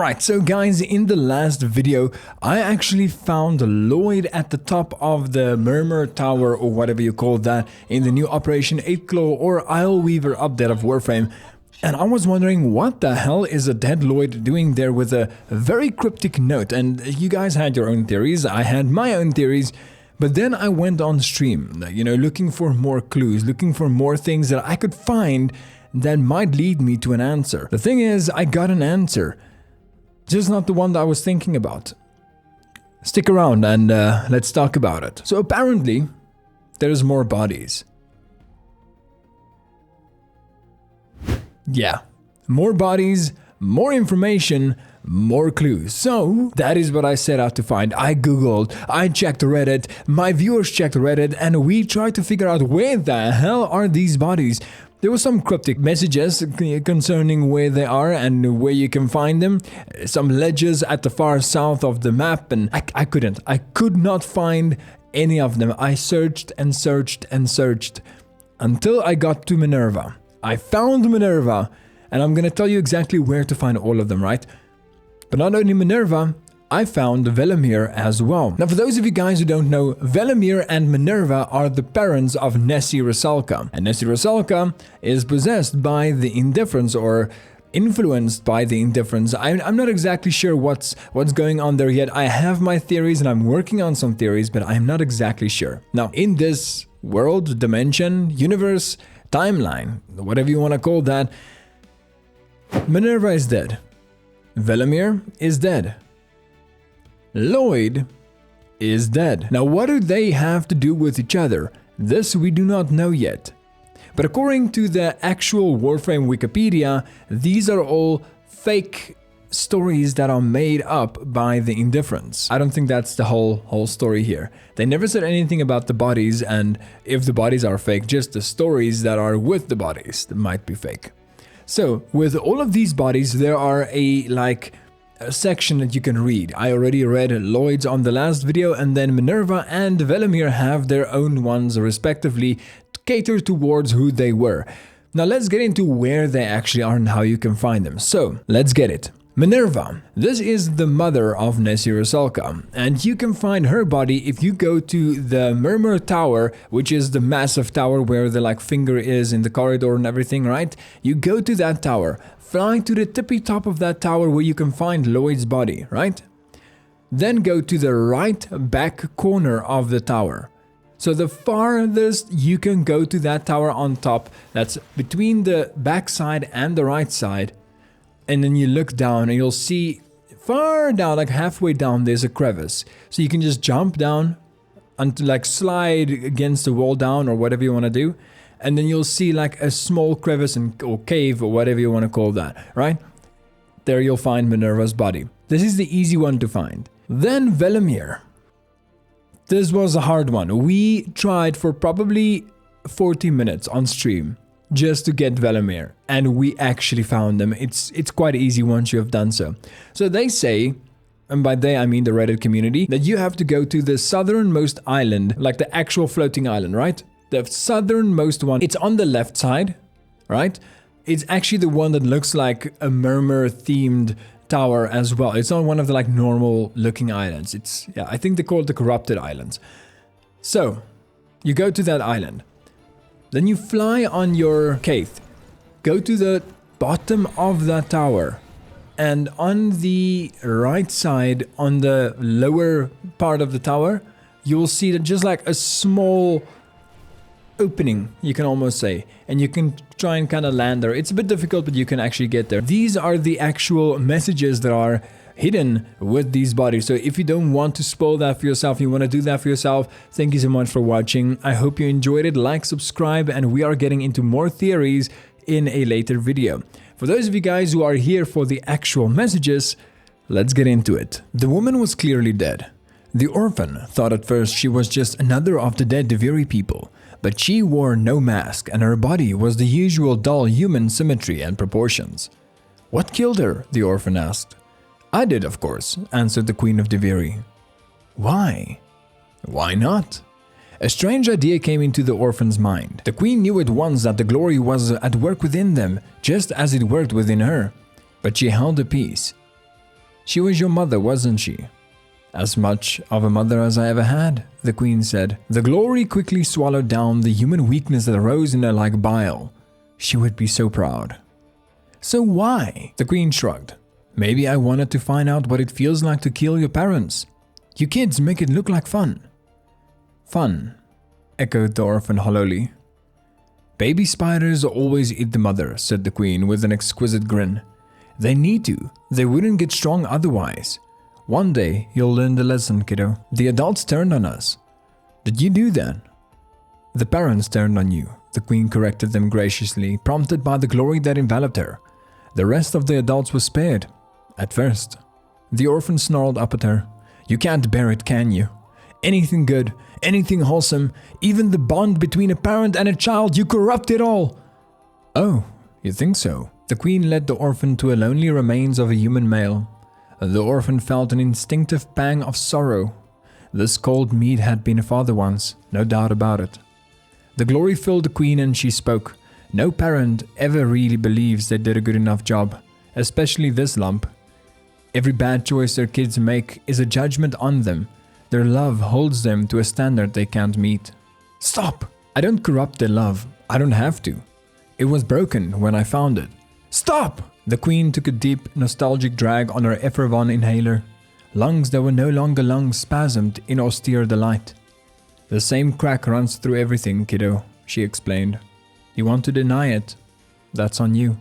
Alright, so guys, in the last video, I actually found Loid at the top of the Murmur Tower, or whatever you call that, in the new Operation 8 Claw or Isleweaver update of Warframe. And I was wondering, what the hell is a dead Loid doing there with a very cryptic note? And you guys had your own theories, I had my own theories. But then I went on stream, looking for more clues, looking for more things that I could find that might lead me to an answer. The thing is, I got an answer. Just not the one that I was thinking about. Stick around and let's talk about it. So apparently, there's more bodies. Yeah, more bodies, more information, more clues. So that is what I set out to find. I googled, I checked Reddit, my viewers checked Reddit, and we tried to figure out where the hell are these bodies. There were some cryptic messages concerning where they are and where you can find them. Some ledges at the far south of the map, and I could not find any of them. I searched and searched and searched until I got to Minerva. I found Minerva, and I'm gonna tell you exactly where to find all of them, right? But not only Minerva, I found Velimir as well. Now, for those of you guys who don't know, Velimir and Minerva are the parents of Nessie Rusalka. And Nessie Rusalka is possessed by the Indifference, or influenced by the Indifference. I'm not exactly sure what's going on there yet. I have my theories and I'm working on some theories, but I'm not exactly sure. Now, in this world, dimension, universe, timeline, whatever you want to call that, Minerva is dead. Velimir is dead. Loid is dead. Now, what do they have to do with each other? This we do not know yet. But according to the actual Warframe Wikipedia, these are all fake stories that are made up by the Indifference. I don't think that's the whole story here. They never said anything about the bodies, and if the bodies are fake, just the stories that are with the bodies that might be fake. So, with all of these bodies, there are a section that you can read. I already read Loid's on the last video, and then Minerva and Velimir have their own ones respectively to cater towards who they were. Now let's get into where they actually are and how you can find them. So let's get it. Minerva. This is the mother of Nessie Rusalka, and you can find her body if you go to the Murmur Tower, which is the massive tower where the finger is in the corridor and everything, right? You go to that tower, fly to the tippy top of that tower where you can find Loid's body, right? Then go to the right back corner of the tower. So the farthest you can go to that tower on top, that's between the back side and the right side. And then you look down and you'll see far down, like halfway down, there's a crevice. So you can just jump down and slide against the wall down or whatever you want to do. And then you'll see a small crevice or cave or whatever you want to call that, right? There you'll find Minerva's body. This is the easy one to find. Then Velimir. This was a hard one. We tried for probably 40 minutes on stream just to get Velimir, and we actually found them. It's quite easy once you have done so. So they say, and by they I mean the Reddit community, that you have to go to the southernmost island, like the actual floating island, right? The southernmost one, it's on the left side, right? It's actually the one that looks like a Murmur themed tower as well. It's not one of the normal looking islands. I think they call it the Corrupted Islands. So, you go to that island. Then you fly on your Kaith. Go to the bottom of that tower. And on the right side, on the lower part of the tower, you will see that just a small opening, you can almost say, and you can try and kind of land there. It's a bit difficult, but you can actually get there. These are the actual messages that are hidden with these bodies. So if you don't want to spoil that for yourself, you want to do that for yourself, thank you so much for watching. I hope you enjoyed it. Like, subscribe, and we are getting into more theories in a later video. For those of you guys who are here for the actual messages, let's get into it. The woman was clearly dead. The orphan thought at first she was just another of the dead Deviri people. But she wore no mask, and her body was the usual dull human symmetry and proportions. What killed her? The orphan asked. I did, of course, answered the Queen of Deviri. Why? Why not? A strange idea came into the orphan's mind. The queen knew at once that the glory was at work within them, just as it worked within her. But she held her peace. She was your mother, wasn't she? As much of a mother as I ever had, the queen said. The glory quickly swallowed down the human weakness that rose in her like bile. She would be so proud. So why? The queen shrugged. Maybe I wanted to find out what it feels like to kill your parents. You kids make it look like fun. Fun, echoed the orphan hollowly. Baby spiders always eat the mother, said the queen with an exquisite grin. They need to. They wouldn't get strong otherwise. One day, you'll learn the lesson, kiddo. The adults turned on us. Did you do that? The parents turned on you. The queen corrected them graciously, prompted by the glory that enveloped her. The rest of the adults was spared. At first. The orphan snarled up at her. You can't bear it, can you? Anything good, anything wholesome, even the bond between a parent and a child, you corrupt it all. Oh, you think so? The queen led the orphan to a lonely remains of a human male. The orphan felt an instinctive pang of sorrow. This cold meat had been a father once, no doubt about it. The glory filled the queen and she spoke. No parent ever really believes they did a good enough job, especially this lump. Every bad choice their kids make is a judgment on them. Their love holds them to a standard they can't meet. Stop! I don't corrupt their love. I don't have to. It was broken when I found it. Stop! The queen took a deep, nostalgic drag on her Ephravon inhaler. Lungs that were no longer lungs spasmed in austere delight. The same crack runs through everything, kiddo, she explained. You want to deny it? That's on you.